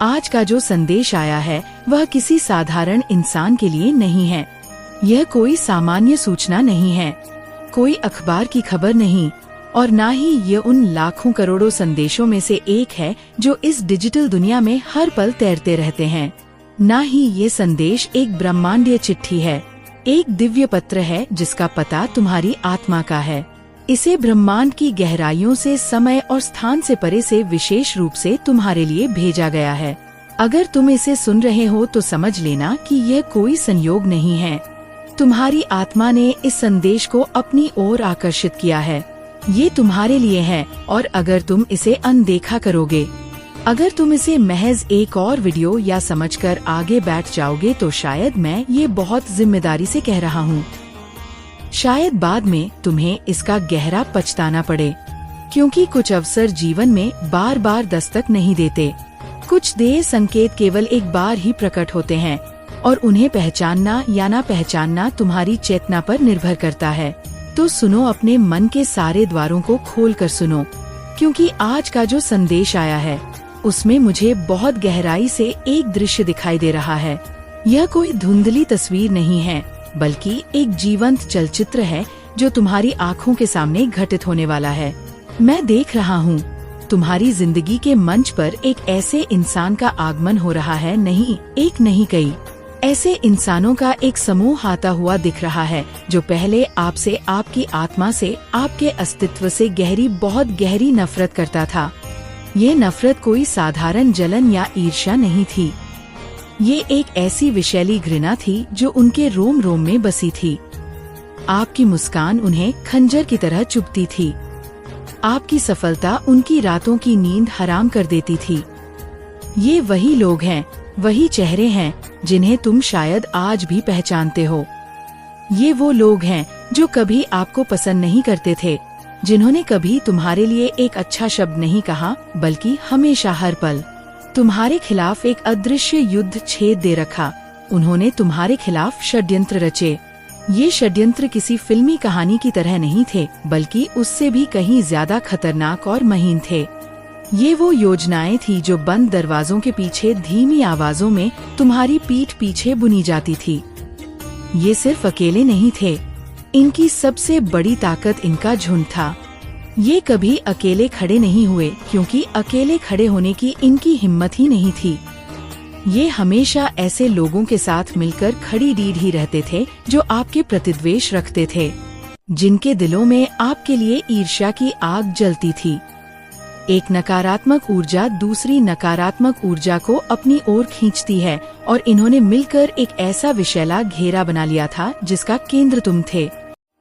आज का जो संदेश आया है वह किसी साधारण इंसान के लिए नहीं है। यह कोई सामान्य सूचना नहीं है, कोई अखबार की खबर नहीं, और ना ही ये उन लाखों करोड़ों संदेशों में से एक है जो इस डिजिटल दुनिया में हर पल तैरते रहते हैं। ना ही ये संदेश एक ब्रह्मांडीय चिट्ठी है, एक दिव्य पत्र है जिसका पता तुम्हारी आत्मा का है। इसे ब्रह्मांड की गहराइयों से, समय और स्थान से परे से विशेष रूप से तुम्हारे लिए भेजा गया है। अगर तुम इसे सुन रहे हो तो समझ लेना कि यह कोई संयोग नहीं है। तुम्हारी आत्मा ने इस संदेश को अपनी ओर आकर्षित किया है। ये तुम्हारे लिए है, और अगर तुम इसे अनदेखा करोगे, अगर तुम इसे महज एक और वीडियो या समझकर आगे बैठ जाओगे, तो शायद मैं ये बहुत जिम्मेदारी से कह रहा हूँ, शायद बाद में तुम्हें इसका गहरा पछताना पड़े, क्योंकि कुछ अवसर जीवन में बार बार दस्तक नहीं देते। कुछ देय संकेत केवल एक बार ही प्रकट होते हैं, और उन्हें पहचानना या ना पहचानना तुम्हारी चेतना पर निर्भर करता है। तो सुनो, अपने मन के सारे द्वारों को खोलकर सुनो, क्योंकि आज का जो संदेश आया है उसमें मुझे बहुत गहराई से एक दृश्य दिखाई दे रहा है। यह कोई धुंधली तस्वीर नहीं है, बल्कि एक जीवंत चलचित्र है जो तुम्हारी आँखों के सामने घटित होने वाला है। मैं देख रहा हूँ तुम्हारी जिंदगी के मंच पर एक ऐसे इंसान का आगमन हो रहा है, नहीं एक नहीं कई ऐसे इंसानों का एक समूह आता हुआ दिख रहा है, जो पहले आपसे, आपकी आत्मा से, आपके अस्तित्व से गहरी, बहुत गहरी नफरत करता था। ये नफरत कोई साधारण जलन या ईर्ष्या नहीं थी। ये एक ऐसी विषैली घृणा थी जो उनके रोम रोम में बसी थी। आपकी मुस्कान उन्हें खंजर की तरह चुभती थी। आपकी सफलता उनकी रातों की नींद हराम कर देती थी। ये वही लोग हैं, वही चेहरे हैं जिन्हें तुम शायद आज भी पहचानते हो। ये वो लोग हैं जो कभी आपको पसंद नहीं करते थे, जिन्होंने कभी तुम्हारे लिए एक अच्छा शब्द नहीं कहा, बल्कि हमेशा हर पल तुम्हारे खिलाफ एक अदृश्य युद्ध छेद दे रखा। उन्होंने तुम्हारे खिलाफ षड्यंत्र रचे। ये षड्यंत्र किसी फिल्मी कहानी की तरह नहीं थे, बल्कि उससे भी कहीं ज्यादा खतरनाक और महीन थे। ये वो योजनाएं थी जो बंद दरवाजों के पीछे धीमी आवाजों में तुम्हारी पीठ पीछे बुनी जाती थी। ये सिर्फ अकेले नहीं थे, इनकी सबसे बड़ी ताकत इनका झुंड था। ये कभी अकेले खड़े नहीं हुए, क्योंकि अकेले खड़े होने की इनकी हिम्मत ही नहीं थी। ये हमेशा ऐसे लोगों के साथ मिलकर खड़ी रीढ़ ही रहते थे जो आपके प्रतिद्वेष रखते थे, जिनके दिलों में आपके लिए ईर्ष्या की आग जलती थी। एक नकारात्मक ऊर्जा दूसरी नकारात्मक ऊर्जा को अपनी ओर खींचती है, और इन्होंने मिलकर एक ऐसा विशैला घेरा बना लिया था जिसका केंद्र तुम थे।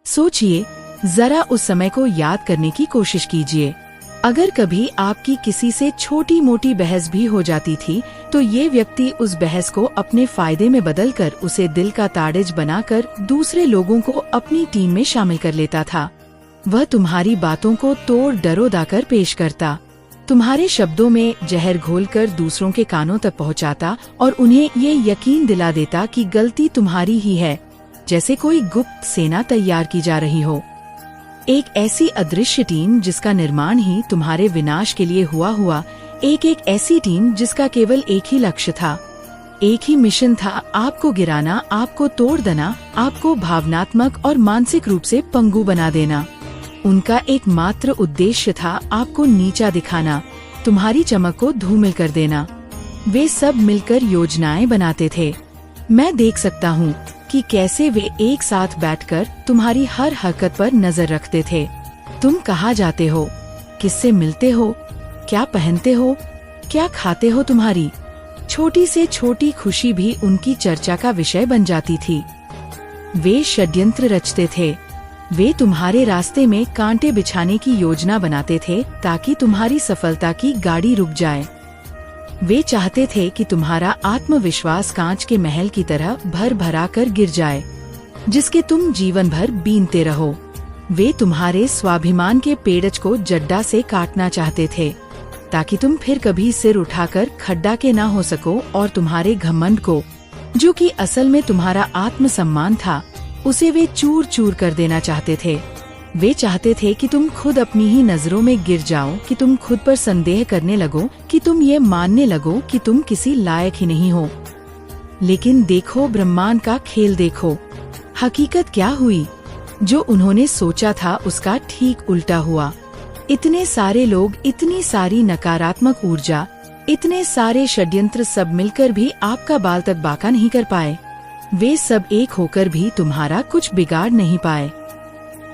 सोचिए, जरा उस समय को याद करने की कोशिश कीजिए। अगर कभी आपकी किसी से छोटी मोटी बहस भी हो जाती थी, तो ये व्यक्ति उस बहस को अपने फायदे में बदलकर उसे दिल का ताड़िज बनाकर दूसरे लोगों को अपनी टीम में शामिल कर लेता था। वह तुम्हारी बातों को तोड़ डरोदा कर पेश करता, तुम्हारे शब्दों में जहर घोलकर दूसरों के कानों तक पहुंचाता, और उन्हें ये यकीन दिला देता कि गलती तुम्हारी ही है, जैसे कोई गुप्त सेना तैयार की जा रही हो। एक ऐसी अदृश्य टीम जिसका निर्माण ही तुम्हारे विनाश के लिए हुआ, एक ऐसी टीम जिसका केवल एक ही लक्ष्य था, एक ही मिशन था, आपको गिराना, आपको तोड़ देना, आपको भावनात्मक और मानसिक रूप से पंगु बना देना। उनका एकमात्र उद्देश्य था आपको नीचा दिखाना, तुम्हारी चमक को धूमिल कर देना। वे सब मिलकर योजनाएं बनाते थे। मैं देख सकता हूँ कि कैसे वे एक साथ बैठकर तुम्हारी हर हरकत पर नजर रखते थे। तुम कहाँ जाते हो, किससे मिलते हो, क्या पहनते हो, क्या खाते हो, तुम्हारी छोटी से छोटी खुशी भी उनकी चर्चा का विषय बन जाती थी। वे षड्यंत्र रचते थे। वे तुम्हारे रास्ते में कांटे बिछाने की योजना बनाते थे ताकि तुम्हारी सफलता की गाड़ी रुक जाए। वे चाहते थे कि तुम्हारा आत्मविश्वास कांच के महल की तरह भर भरा कर गिर जाए, जिसके तुम जीवन भर बीनते रहो। वे तुम्हारे स्वाभिमान के पेड़च को जड्डा से काटना चाहते थे, ताकि तुम फिर कभी सिर उठाकर खड्डा के ना हो सको, और तुम्हारे घमंड को, जो कि असल में तुम्हारा आत्मसम्मान था, उसे वे चूर चूर कर देना चाहते थे। वे चाहते थे कि तुम खुद अपनी ही नजरों में गिर जाओ, कि तुम खुद पर संदेह करने लगो, कि तुम ये मानने लगो कि तुम किसी लायक ही नहीं हो। लेकिन देखो, ब्रह्मांड का खेल देखो। हकीकत क्या हुई? जो उन्होंने सोचा था उसका ठीक उल्टा हुआ। इतने सारे लोग, इतनी सारी नकारात्मक ऊर्जा, इतने सारे षड्यंत्र, सब मिलकर भी आपका बाल तक बांका नहीं कर पाए। वे सब एक होकर भी तुम्हारा कुछ बिगाड़ नहीं पाए।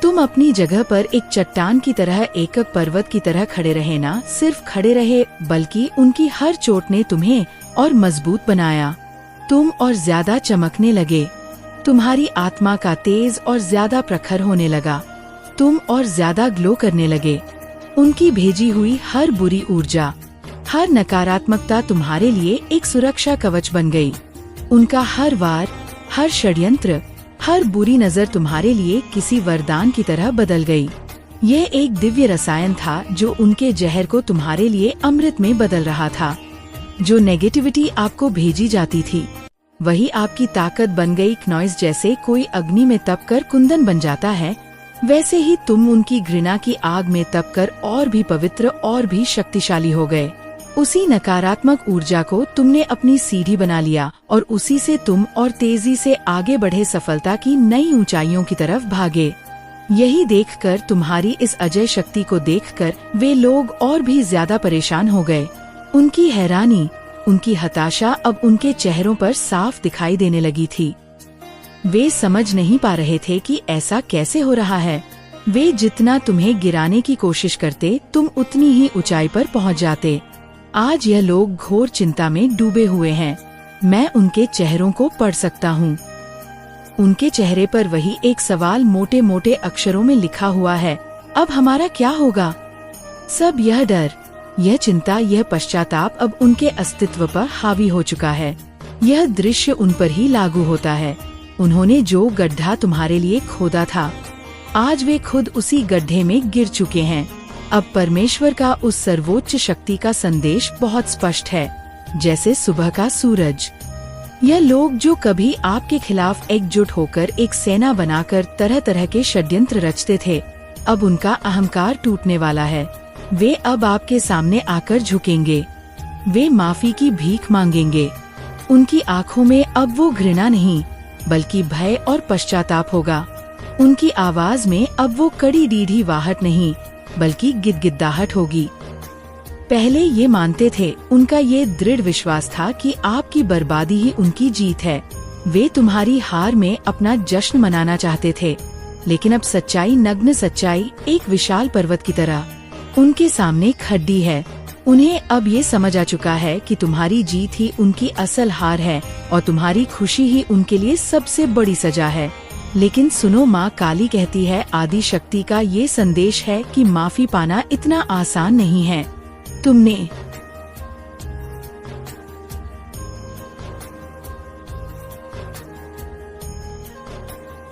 तुम अपनी जगह पर एक चट्टान की तरह, एकक पर्वत की तरह खड़े रहे, ना सिर्फ खड़े रहे बल्कि उनकी हर चोट ने तुम्हें और मजबूत बनाया। तुम और ज्यादा चमकने लगे। तुम्हारी आत्मा का तेज और ज्यादा प्रखर होने लगा। तुम और ज्यादा ग्लो करने लगे। उनकी भेजी हुई हर बुरी ऊर्जा, हर नकारात्मकता तुम्हारे लिए एक सुरक्षा कवच बन गई। उनका हर वार, हर षड्यंत्र, हर बुरी नजर तुम्हारे लिए किसी वरदान की तरह बदल गई। यह एक दिव्य रसायन था जो उनके जहर को तुम्हारे लिए अमृत में बदल रहा था। जो नेगेटिविटी आपको भेजी जाती थी वही आपकी ताकत बन गई। क्नॉइस जैसे कोई अग्नि में तपकर कुंदन बन जाता है, वैसे ही तुम उनकी घृणा की आग में तपकर और भी पवित्र और भी शक्तिशाली हो गए। उसी नकारात्मक ऊर्जा को तुमने अपनी सीढ़ी बना लिया और उसी से तुम और तेजी से आगे बढ़े, सफलता की नई ऊंचाइयों की तरफ भागे। यही देखकर, तुम्हारी इस अजय शक्ति को देखकर वे लोग और भी ज्यादा परेशान हो गए। उनकी हैरानी, उनकी हताशा अब उनके चेहरों पर साफ दिखाई देने लगी थी। वे समझ नहीं पा रहे थे कि ऐसा कैसे हो रहा है। वे जितना तुम्हें गिराने की कोशिश करते, तुम उतनी ही ऊंचाई पर पहुंच जाते। आज यह लोग घोर चिंता में डूबे हुए हैं। मैं उनके चेहरों को पढ़ सकता हूँ। उनके चेहरे पर वही एक सवाल मोटे मोटे अक्षरों में लिखा हुआ है, अब हमारा क्या होगा? सब यह डर, यह चिंता, यह पश्चाताप अब उनके अस्तित्व पर हावी हो चुका है। यह दृश्य उन पर ही लागू होता है। उन्होंने जो गड्ढा तुम्हारे लिए खोदा था, आज वे खुद उसी गड्ढे में गिर चुके हैं। अब परमेश्वर का उस सर्वोच्च शक्ति का संदेश बहुत स्पष्ट है, जैसे सुबह का सूरज। यह लोग जो कभी आपके खिलाफ एकजुट होकर एक सेना बनाकर तरह तरह के षड्यंत्र रचते थे, अब उनका अहंकार टूटने वाला है। वे अब आपके सामने आकर झुकेंगे। वे माफी की भीख मांगेंगे। उनकी आंखों में अब वो घृणा नहीं बल्कि भय और पश्चाताप होगा। उनकी आवाज में अब वो कड़ी डीढ़ी वाहट नहीं बल्कि गिदगिदाहट होगी। पहले ये मानते थे, उनका ये दृढ़ विश्वास था कि आपकी बर्बादी ही उनकी जीत है। वे तुम्हारी हार में अपना जश्न मनाना चाहते थे, लेकिन अब सच्चाई, नग्न सच्चाई, एक विशाल पर्वत की तरह उनके सामने खड़ी है। उन्हें अब ये समझ आ चुका है कि तुम्हारी जीत ही उनकी असल हार है और तुम्हारी खुशी ही उनके लिए सबसे बड़ी सजा है। लेकिन सुनो, माँ काली कहती है, आदि शक्ति का ये संदेश है कि माफी पाना इतना आसान नहीं है। तुमने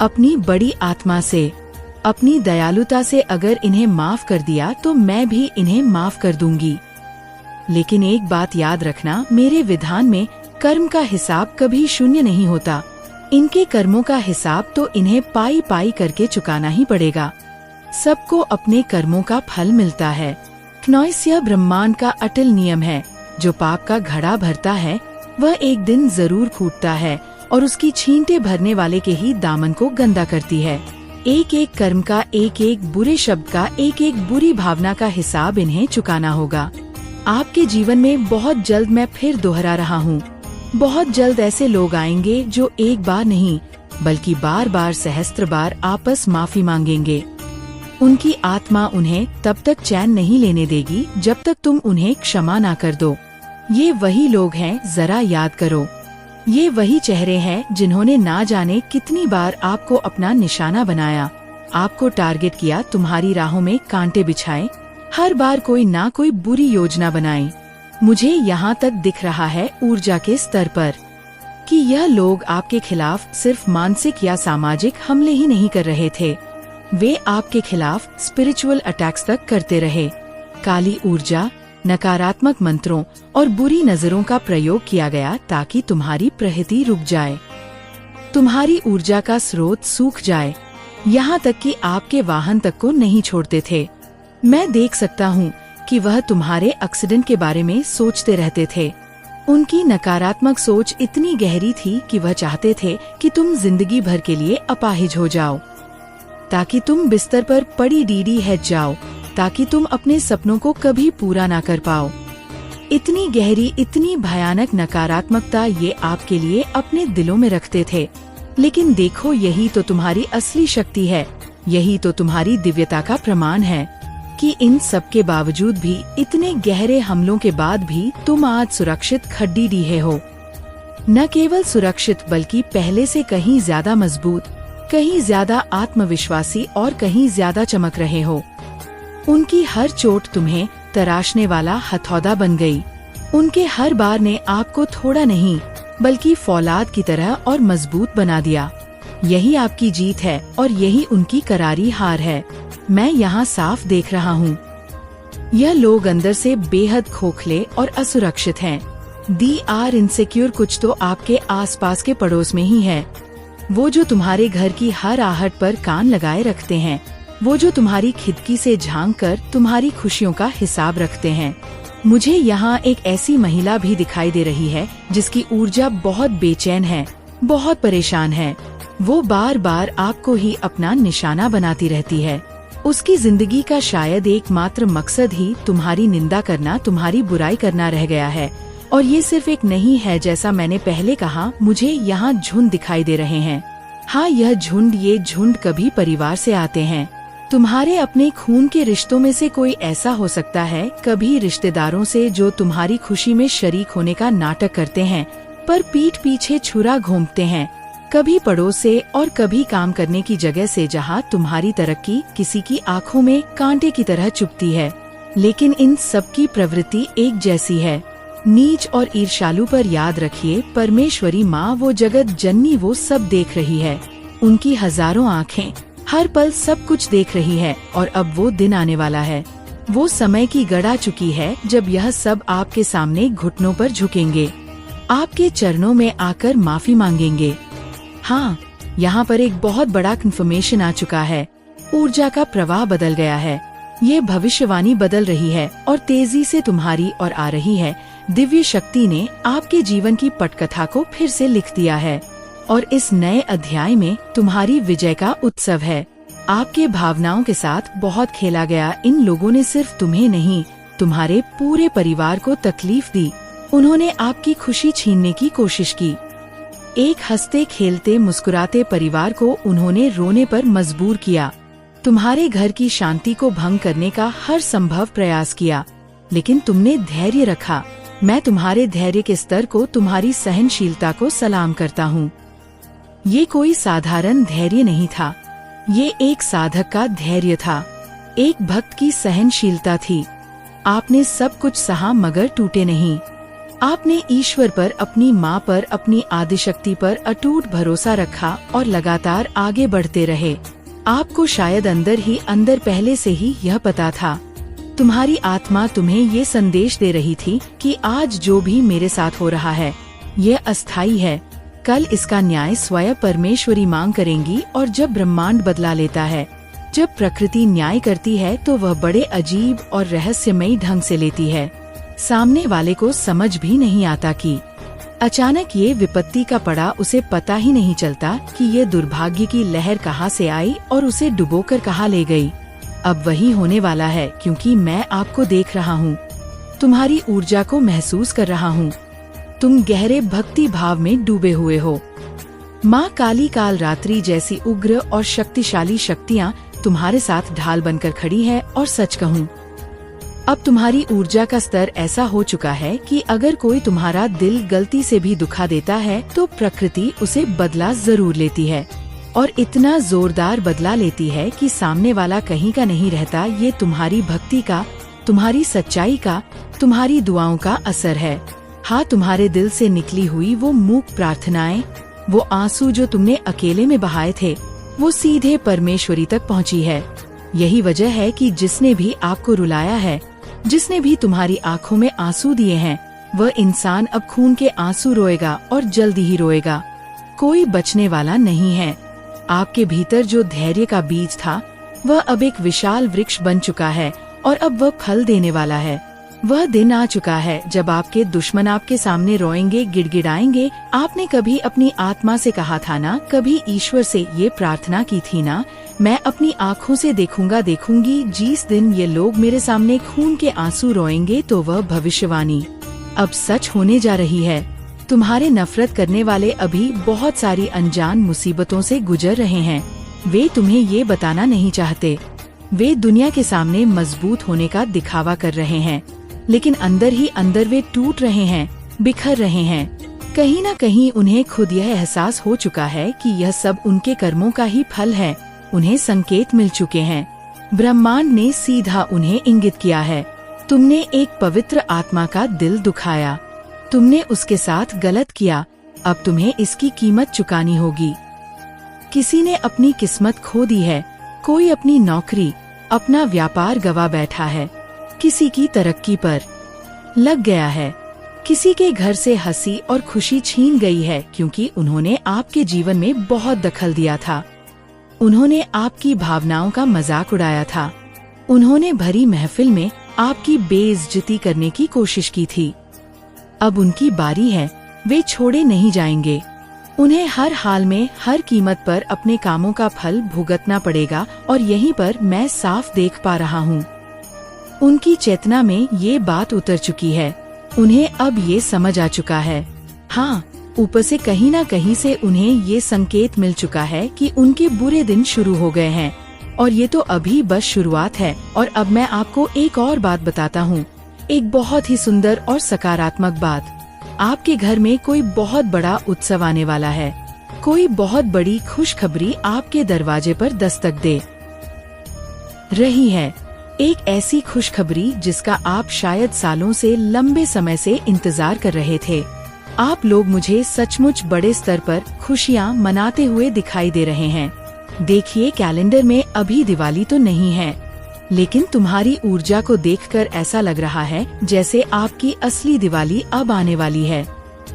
अपनी बड़ी आत्मा से, अपनी दयालुता से अगर इन्हें माफ कर दिया तो मैं भी इन्हें माफ कर दूंगी। लेकिन एक बात याद रखना, मेरे विधान में कर्म का हिसाब कभी शून्य नहीं होता। इनके कर्मों का हिसाब तो इन्हें पाई पाई करके चुकाना ही पड़ेगा। सबको अपने कर्मों का फल मिलता है। क्नॉइस, यह ब्रह्मांड का अटल नियम है। जो पाप का घड़ा भरता है वह एक दिन जरूर फूटता है और उसकी छींटे भरने वाले के ही दामन को गंदा करती है। एक एक कर्म का, एक एक बुरे शब्द का, एक एक बुरी भावना का हिसाब इन्हें चुकाना होगा। आपके जीवन में बहुत जल्द, मैं फिर दोहरा रहा हूँ, बहुत जल्द ऐसे लोग आएंगे जो एक बार नहीं बल्कि बार बार, सहस्त्र बार आपस माफी मांगेंगे। उनकी आत्मा उन्हें तब तक चैन नहीं लेने देगी जब तक तुम उन्हें क्षमा ना कर दो। ये वही लोग हैं, जरा याद करो, ये वही चेहरे हैं जिन्होंने ना जाने कितनी बार आपको अपना निशाना बनाया, आपको टारगेट किया, तुम्हारी राहों में कांटे बिछाए, हर बार कोई ना कोई बुरी योजना बनाई। मुझे यहाँ तक दिख रहा है ऊर्जा के स्तर पर कि यह लोग आपके खिलाफ सिर्फ मानसिक या सामाजिक हमले ही नहीं कर रहे थे, वे आपके खिलाफ स्पिरिचुअल अटैक्स तक करते रहे। काली ऊर्जा, नकारात्मक मंत्रों और बुरी नजरों का प्रयोग किया गया ताकि तुम्हारी प्रगति रुक जाए, तुम्हारी ऊर्जा का स्रोत सूख जाए। यहाँ तक कि आपके वाहन तक को नहीं छोड़ते थे। मैं देख सकता हूँ कि वह तुम्हारे एक्सीडेंट के बारे में सोचते रहते थे। उनकी नकारात्मक सोच इतनी गहरी थी कि वह चाहते थे कि तुम जिंदगी भर के लिए अपाहिज हो जाओ, ताकि तुम बिस्तर पर पड़ी डीडी हेड जाओ, ताकि तुम अपने सपनों को कभी पूरा ना कर पाओ। इतनी गहरी, इतनी भयानक नकारात्मकता ये आपके लिए अपने दिलों में रखते थे। लेकिन देखो, यही तो तुम्हारी असली शक्ति है, यही तो तुम्हारी दिव्यता का प्रमाण है कि इन सब के बावजूद भी, इतने गहरे हमलों के बाद भी तुम आज सुरक्षित खड्डी डीहे हो। न केवल सुरक्षित बल्कि पहले से कहीं ज्यादा मजबूत, कहीं ज्यादा आत्मविश्वासी और कहीं ज्यादा चमक रहे हो। उनकी हर चोट तुम्हें तराशने वाला हथौड़ा बन गई। उनके हर बार ने आपको थोड़ा नहीं बल्कि फौलाद की तरह और मजबूत बना दिया। यही आपकी जीत है और यही उनकी करारी हार है। मैं यहाँ साफ देख रहा हूँ, यह लोग अंदर से बेहद खोखले और असुरक्षित हैं। दी आर इनसिक्योर। कुछ तो आपके आसपास के पड़ोस में ही है, वो जो तुम्हारे घर की हर आहट पर कान लगाए रखते हैं, वो जो तुम्हारी खिड़की से झांक कर तुम्हारी खुशियों का हिसाब रखते हैं। मुझे यहाँ एक ऐसी महिला भी दिखाई दे रही है जिसकी ऊर्जा बहुत बेचैन है, बहुत परेशान है। वो बार बार आपको ही अपना निशाना बनाती रहती है। उसकी जिंदगी का शायद एकमात्र मकसद ही तुम्हारी निंदा करना, तुम्हारी बुराई करना रह गया है। और ये सिर्फ एक नहीं है, जैसा मैंने पहले कहा, मुझे यहाँ झुंड दिखाई दे रहे हैं। हाँ, ये झुंड कभी परिवार से आते हैं, तुम्हारे अपने खून के रिश्तों में से कोई ऐसा हो सकता है, कभी रिश्तेदारों से जो तुम्हारी खुशी में शरीक होने का नाटक करते हैं पर पीठ पीछे छुरा घोंपते हैं, कभी पड़ोस से और कभी काम करने की जगह से जहाँ तुम्हारी तरक्की किसी की आंखों में कांटे की तरह चुभती है। लेकिन इन सब की प्रवृत्ति एक जैसी है, नीच और ईर्ष्यालु। पर याद रखिए, परमेश्वरी माँ, वो जगत जननी, वो सब देख रही है। उनकी हजारों आँखें हर पल सब कुछ देख रही है। और अब वो दिन आने वाला है, वो समय की गड़ा चुकी है जब यह सब आपके सामने घुटनों पर झुकेंगे, आपके चरणों में आकर माफी मांगेंगे। हाँ, यहाँ पर एक बहुत बड़ा कंफर्मेशन आ चुका है। ऊर्जा का प्रवाह बदल गया है। ये भविष्यवाणी बदल रही है और तेजी से तुम्हारी ओर आ रही है। दिव्य शक्ति ने आपके जीवन की पटकथा को फिर से लिख दिया है और इस नए अध्याय में तुम्हारी विजय का उत्सव है। आपके भावनाओं के साथ बहुत खेला गया। इन लोगों ने सिर्फ तुम्हें नहीं, तुम्हारे पूरे परिवार को तकलीफ दी। उन्होंने आपकी खुशी छीनने की कोशिश की। एक हंसते खेलते मुस्कुराते परिवार को उन्होंने रोने पर मजबूर किया। तुम्हारे घर की शांति को भंग करने का हर संभव प्रयास किया, लेकिन तुमने धैर्य रखा। मैं तुम्हारे धैर्य के स्तर को, तुम्हारी सहनशीलता को सलाम करता हूँ। ये कोई साधारण धैर्य नहीं था, ये एक साधक का धैर्य था, एक भक्त की सहनशीलता थी। आपने सब कुछ सहा मगर टूटे नहीं। आपने ईश्वर पर, अपनी माँ पर, अपनी आदिशक्ति पर अटूट भरोसा रखा और लगातार आगे बढ़ते रहे। आपको शायद अंदर ही अंदर पहले से ही यह पता था। तुम्हारी आत्मा तुम्हें ये संदेश दे रही थी कि आज जो भी मेरे साथ हो रहा है, यह अस्थायी है। कल इसका न्याय स्वयं परमेश्वरी मांग करेंगी। और जब ब्रह्मांड बदला लेता है, जब प्रकृति न्याय करती है, तो वह बड़े अजीब और रहस्यमयी ढंग से लेती है। सामने वाले को समझ भी नहीं आता कि अचानक ये विपत्ति का पड़ा। उसे पता ही नहीं चलता कि ये दुर्भाग्य की लहर कहाँ से आई और उसे डुबोकर कहाँ ले गई। अब वही होने वाला है, क्योंकि मैं आपको देख रहा हूँ, तुम्हारी ऊर्जा को महसूस कर रहा हूँ। तुम गहरे भक्ति भाव में डूबे हुए हो। माँ काली काल रात्रि जैसी उग्र और शक्तिशाली शक्तियाँ तुम्हारे साथ ढाल बनकर खड़ी है। और सच कहूँ, अब तुम्हारी ऊर्जा का स्तर ऐसा हो चुका है कि अगर कोई तुम्हारा दिल गलती से भी दुखा देता है तो प्रकृति उसे बदला जरूर लेती है, और इतना जोरदार बदला लेती है कि सामने वाला कहीं का नहीं रहता। ये तुम्हारी भक्ति का, तुम्हारी सच्चाई का, तुम्हारी दुआओं का असर है। हाँ, तुम्हारे दिल से निकली हुई वो मूक प्रार्थनाएं, वो आंसू जो तुमने अकेले में बहाए थे, वो सीधे परमेश्वरी तक पहुँची है। यही वजह है कि जिसने भी आपको रुलाया है, जिसने भी तुम्हारी आंखों में आंसू दिए हैं, वह इंसान अब खून के आंसू रोएगा और जल्दी ही रोएगा। कोई बचने वाला नहीं है। आपके भीतर जो धैर्य का बीज था वह अब एक विशाल वृक्ष बन चुका है और अब वह फल देने वाला है। वह दिन आ चुका है जब आपके दुश्मन आपके सामने रोएंगे, गिड़गिड़ाएंगे। आपने कभी अपनी आत्मा से कहा था ना, कभी ईश्वर से ये प्रार्थना की थी ना, मैं अपनी आँखों से देखूंगी जिस दिन ये लोग मेरे सामने खून के आंसू रोएंगे। तो वह भविष्यवाणी अब सच होने जा रही है। तुम्हारे नफरत करने वाले अभी बहुत सारी अनजान मुसीबतों से गुजर रहे हैं। वे तुम्हें ये बताना नहीं चाहते। वे दुनिया के सामने मजबूत होने का दिखावा कर रहे हैं, लेकिन अंदर ही अंदर वे टूट रहे हैं, बिखर रहे हैं। कहीं न कहीं उन्हें खुद यह एहसास हो चुका है कि यह सब उनके कर्मों का ही फल है। उन्हें संकेत मिल चुके हैं। ब्रह्मांड ने सीधा उन्हें इंगित किया है। तुमने एक पवित्र आत्मा का दिल दुखाया, तुमने उसके साथ गलत किया। अब तुम्हें इसकी कीमत चुकानी होगी। किसी ने अपनी किस्मत खो दी है, कोई अपनी नौकरी, अपना व्यापार गवा बैठा है, किसी की तरक्की पर लग गया है, किसी के घर से हंसी और खुशी छीन गई है क्योंकि उन्होंने आपके जीवन में बहुत दखल दिया था। उन्होंने आपकी भावनाओं का मजाक उड़ाया था। उन्होंने भरी महफिल में आपकी बेइज्जती करने की कोशिश की थी। अब उनकी बारी है, वे छोड़े नहीं जाएंगे। उन्हें हर हाल में, हर कीमत पर अपने कामों का फल भुगतना पड़ेगा और यहीं पर मैं साफ देख पा रहा हूँ। उनकी चेतना में ये बात उतर चुकी है। उन्हें अब ये समझ आ चुका है। हाँ, ऊपर से कहीं न कहीं से उन्हें ये संकेत मिल चुका है कि उनके बुरे दिन शुरू हो गए हैं और ये तो अभी बस शुरुआत है। और अब मैं आपको एक और बात बताता हूँ, एक बहुत ही सुंदर और सकारात्मक बात। आपके घर में कोई बहुत बड़ा उत्सव आने वाला है। कोई बहुत बड़ी खुशखबरी आपके दरवाजे पर दस्तक दे रही है। एक ऐसी खुशखबरी जिसका आप शायद सालों से, लंबे समय से इंतजार कर रहे थे। आप लोग मुझे सचमुच बड़े स्तर पर खुशियाँ मनाते हुए दिखाई दे रहे हैं। देखिए, कैलेंडर में अभी दिवाली तो नहीं है, लेकिन तुम्हारी ऊर्जा को देखकर ऐसा लग रहा है जैसे आपकी असली दिवाली अब आने वाली है।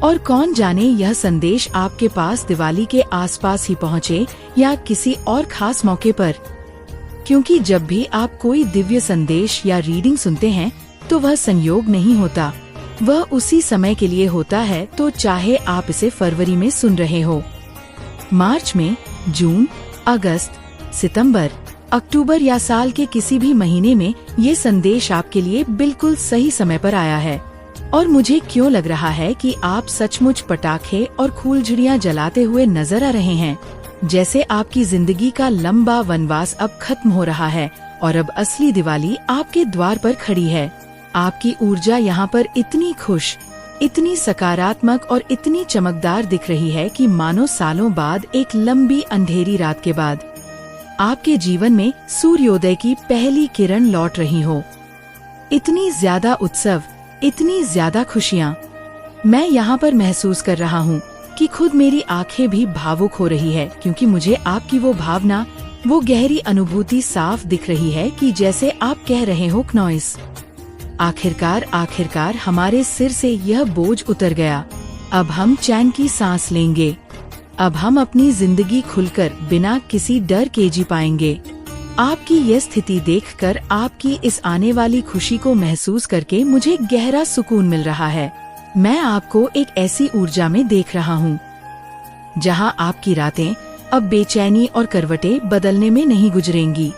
और कौन जाने यह संदेश आपके पास दिवाली के आसपास ही पहुँचे या किसी और खास मौके पर। क्योंकि जब भी आप कोई दिव्य संदेश या रीडिंग सुनते हैं तो वह संयोग नहीं होता, वह उसी समय के लिए होता है। तो चाहे आप इसे फरवरी में सुन रहे हो, मार्च में, जून, अगस्त, सितंबर, अक्टूबर या साल के किसी भी महीने में, ये संदेश आपके लिए बिल्कुल सही समय पर आया है। और मुझे क्यों लग रहा है कि आप सचमुच पटाखे और फूलझड़ियाँ जलाते हुए नजर आ रहे हैं, जैसे आपकी जिंदगी का लंबा वनवास अब खत्म हो रहा है और अब असली दिवाली आपके द्वार पर खड़ी है। आपकी ऊर्जा यहाँ पर इतनी खुश, इतनी सकारात्मक और इतनी चमकदार दिख रही है कि मानो सालों बाद, एक लंबी अंधेरी रात के बाद, आपके जीवन में सूर्योदय की पहली किरण लौट रही हो। इतनी ज्यादा उत्सव, इतनी ज्यादा खुशियाँ मैं यहाँ पर महसूस कर रहा हूँ कि खुद मेरी आंखें भी भावुक हो रही है, क्योंकि मुझे आपकी वो भावना, वो गहरी अनुभूति साफ दिख रही है कि जैसे आप कह रहे हो, क्नॉइस, आखिरकार हमारे सिर से यह बोझ उतर गया। अब हम चैन की सांस लेंगे। अब हम अपनी जिंदगी खुलकर बिना किसी डर के जी पाएंगे। आपकी यह स्थिति देखकर, आपकी इस आने वाली खुशी को महसूस करके मुझे गहरा सुकून मिल रहा है। मैं आपको एक ऐसी ऊर्जा में देख रहा हूँ जहाँ आपकी रातें अब बेचैनी और करवटें बदलने में नहीं गुजरेंगी।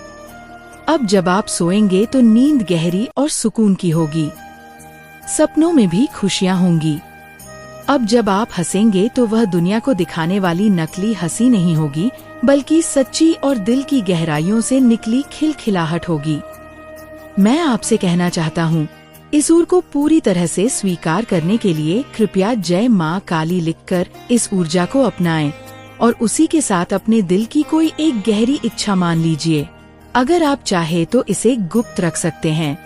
अब जब आप सोएंगे तो नींद गहरी और सुकून की होगी। सपनों में भी खुशियाँ होंगी। अब जब आप हंसेंगे तो वह दुनिया को दिखाने वाली नकली हंसी नहीं होगी, बल्कि सच्ची और दिल की गहराइयों से निकली खिलखिलाहट होगी। मैं आपसे कहना चाहता हूँ, इस ऊर्जा को पूरी तरह से स्वीकार करने के लिए कृपया जय माँ काली लिखकर इस ऊर्जा को अपनाएं और उसी के साथ अपने दिल की कोई एक गहरी इच्छा मान लीजिए। अगर आप चाहे तो इसे गुप्त रख सकते हैं,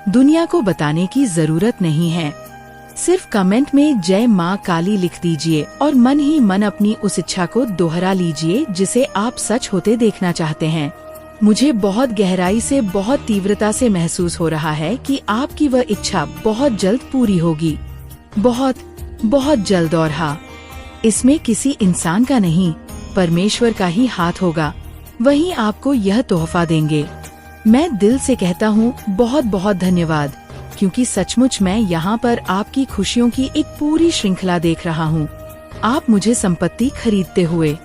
दुनिया को बताने की जरूरत नहीं है। सिर्फ कमेंट में जय माँ काली लिख दीजिए और मन ही मन अपनी उस इच्छा को दोहरा लीजिए जिसे आप सच होते देखना चाहते हैं। मुझे बहुत गहराई से, बहुत तीव्रता से महसूस हो रहा है कि आपकी वह इच्छा बहुत जल्द पूरी होगी, बहुत बहुत जल्द। और हाँ, इसमें किसी इंसान का नहीं, परमेश्वर का ही हाथ होगा, वही आपको यह तोहफा देंगे। मैं दिल से कहता हूँ बहुत बहुत धन्यवाद, क्योंकि सचमुच मैं यहाँ पर आपकी खुशियों की एक पूरी श्रृंखला देख रहा हूँ। आप मुझे संपत्ति खरीदते हुए,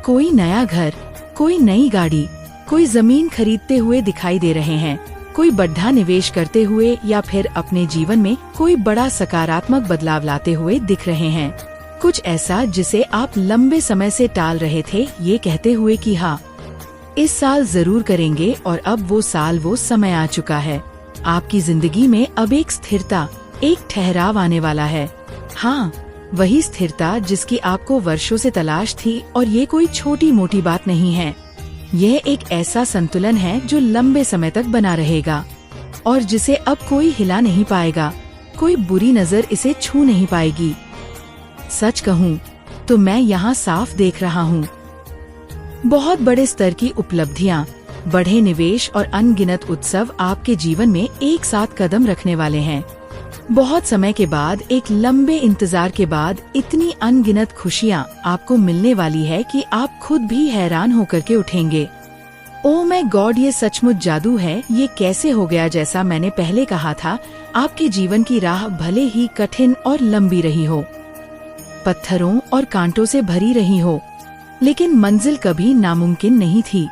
कोई नया घर, कोई नई गाड़ी, कोई जमीन खरीदते हुए दिखाई दे रहे हैं, कोई बड़ा निवेश करते हुए या फिर अपने जीवन में कोई बड़ा सकारात्मक बदलाव लाते हुए दिख रहे हैं। कुछ ऐसा जिसे आप लंबे समय से टाल रहे थे, ये कहते हुए कि हाँ, इस साल जरूर करेंगे, और अब वो साल वो समय आ चुका है। आपकी जिंदगी में अब एक स्थिरता, एक ठहराव आने वाला है। हाँ, वही स्थिरता जिसकी आपको वर्षों से तलाश थी, और ये कोई छोटी मोटी बात नहीं है। यह एक ऐसा संतुलन है जो लंबे समय तक बना रहेगा और जिसे अब कोई हिला नहीं पाएगा, कोई बुरी नजर इसे छू नहीं पाएगी। सच कहूँ तो मैं यहाँ साफ देख रहा हूँ बहुत बड़े स्तर की उपलब्धियाँ, बढ़े निवेश और अनगिनत उत्सव आपके जीवन में एक साथ कदम रखने वाले हैं। बहुत समय के बाद, एक लंबे इंतजार के बाद इतनी अनगिनत खुशियाँ आपको मिलने वाली है कि आप खुद भी हैरान होकर के उठेंगे। ओह माय गॉड, ये सचमुच जादू है। ये कैसे हो गया? जैसा मैंने पहले कहा था, आपके जीवन की राह भले ही कठिन और लंबी रही हो, पत्थरों और कांटों से भरी रही हो, लेकिन मंजिल कभी नामुमकिन नहीं थी।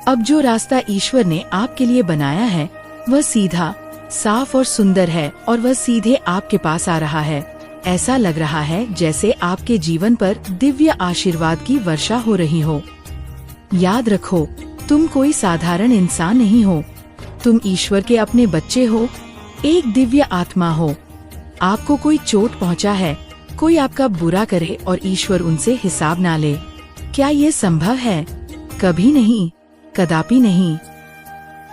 अब जो रास्ता ईश्वर ने आपके लिए बनाया है वह सीधा, साफ और सुंदर है, और वह सीधे आपके पास आ रहा है। ऐसा लग रहा है जैसे आपके जीवन पर दिव्य आशीर्वाद की वर्षा हो रही हो। याद रखो, तुम कोई साधारण इंसान नहीं हो, तुम ईश्वर के अपने बच्चे हो, एक दिव्य आत्मा हो। आपको कोई चोट पहुंचा है, कोई आपका बुरा करे और ईश्वर उनसे हिसाब ना ले। क्या ये संभव है? कभी नहीं, कदापि नहीं।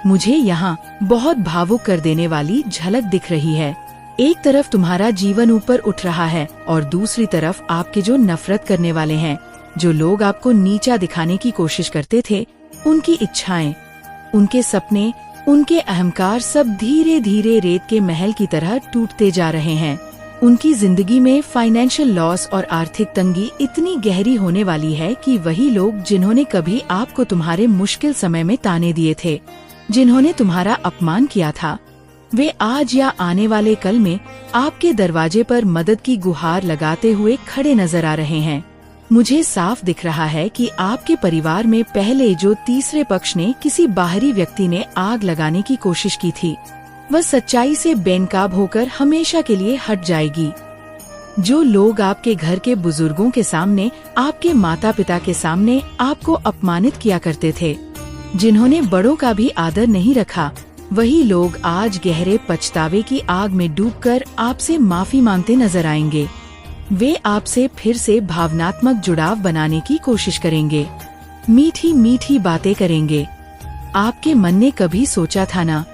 मुझे यहाँ बहुत भावुक कर देने वाली झलक दिख रही है। एक तरफ तुम्हारा जीवन ऊपर उठ रहा है और दूसरी तरफ आपके जो नफरत करने वाले हैं, जो लोग आपको नीचा दिखाने की कोशिश करते थे, उनकी इच्छाएं, उनके सपने, उनके अहंकार सब धीरे धीरे रेत के महल की तरह टूटते जा रहे हैं। उनकी जिंदगी में फाइनेंशियल लॉस और आर्थिक तंगी इतनी गहरी होने वाली है कि वही लोग जिन्होंने कभी आपको तुम्हारे मुश्किल समय में ताने दिए थे, जिन्होंने तुम्हारा अपमान किया था, वे आज या आने वाले कल में आपके दरवाजे पर मदद की गुहार लगाते हुए खड़े नजर आ रहे हैं। मुझे साफ दिख रहा है कि आपके परिवार में पहले जो तीसरे पक्ष ने, किसी बाहरी व्यक्ति ने आग लगाने की कोशिश की थी, वह सच्चाई से बेनकाब होकर हमेशा के लिए हट जाएगी। जो लोग आपके घर के बुजुर्गों के सामने, आपके माता पिता के सामने आपको अपमानित किया करते थे, जिन्होंने बड़ों का भी आदर नहीं रखा, वही लोग आज गहरे पछतावे की आग में डूबकर आपसे माफी मांगते नजर आएंगे। वे आपसे फिर से भावनात्मक जुड़ाव बनाने की कोशिश करेंगे, मीठी मीठी बातें करेंगे। आपके मन ने कभी सोचा था ना,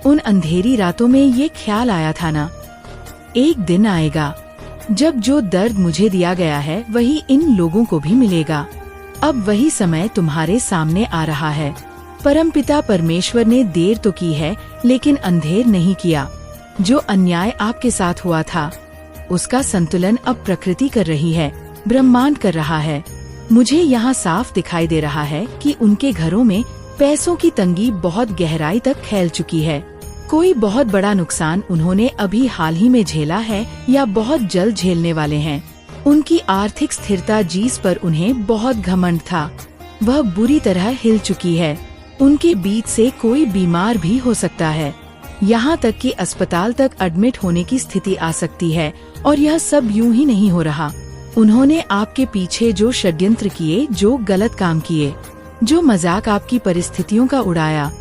उन अंधेरी रातों में ये ख्याल आया था ना, एक दिन आएगा जब जो दर्द मुझे दिया गया है वही इन लोगों को भी मिलेगा। अब वही समय तुम्हारे सामने आ रहा है। परमपिता परमेश्वर ने देर तो की है, लेकिन अंधेर नहीं किया। जो अन्याय आपके साथ हुआ था, उसका संतुलन अब प्रकृति कर रही है, ब्रह्मांड कर रहा है। मुझे यहाँ साफ दिखाई दे रहा है कि उनके घरों में पैसों की तंगी बहुत गहराई तक फैल चुकी है। कोई बहुत बड़ा नुकसान उन्होंने अभी हाल ही में झेला है या बहुत जल्द झेलने वाले हैं। उनकी आर्थिक स्थिरता जिस पर उन्हें बहुत घमंड था, वह बुरी तरह हिल चुकी है। उनके बीच से कोई बीमार भी हो सकता है, यहाँ तक कि अस्पताल तक एडमिट होने की स्थिति आ सकती है। और यह सब यूं ही नहीं हो रहा। उन्होंने आपके पीछे जो षड्यंत्र किए, जो गलत काम किए, जो मजाक आपकी परिस्थितियों का उड़ाया,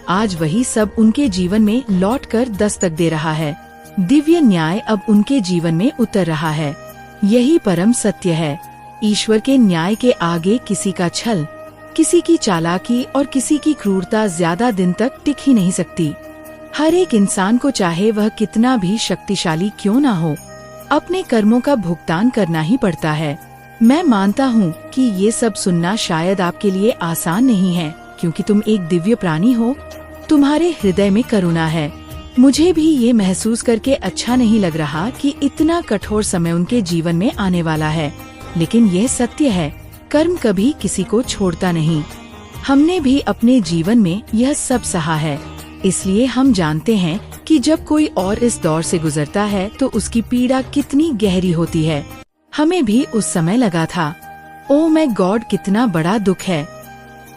आज वही सब उनके जीवन में लौटकर दस्तक दे रहा है। दिव्य न्याय अब उनके जीवन में उतर रहा है। यही परम सत्य है। ईश्वर के न्याय के आगे किसी का छल, किसी की चालाकी और किसी की क्रूरता ज्यादा दिन तक टिक ही नहीं सकती। हर एक इंसान को, चाहे वह कितना भी शक्तिशाली क्यों ना हो, अपने कर्मों का भुगतान करना ही पड़ता है। मैं मानता हूँ कि ये सब सुनना शायद आपके लिए आसान नहीं है, क्योंकि तुम एक दिव्य प्राणी हो, तुम्हारे हृदय में करुणा है। मुझे भी ये महसूस करके अच्छा नहीं लग रहा कि इतना कठोर समय उनके जीवन में आने वाला है, लेकिन यह सत्य है। कर्म कभी किसी को छोड़ता नहीं। हमने भी अपने जीवन में यह सब सहा है, इसलिए हम जानते हैं कि जब कोई और इस दौर से गुजरता है तो उसकी पीड़ा कितनी गहरी होती है। हमें भी उस समय लगा था, ओ माय गॉड, कितना बड़ा दुख है।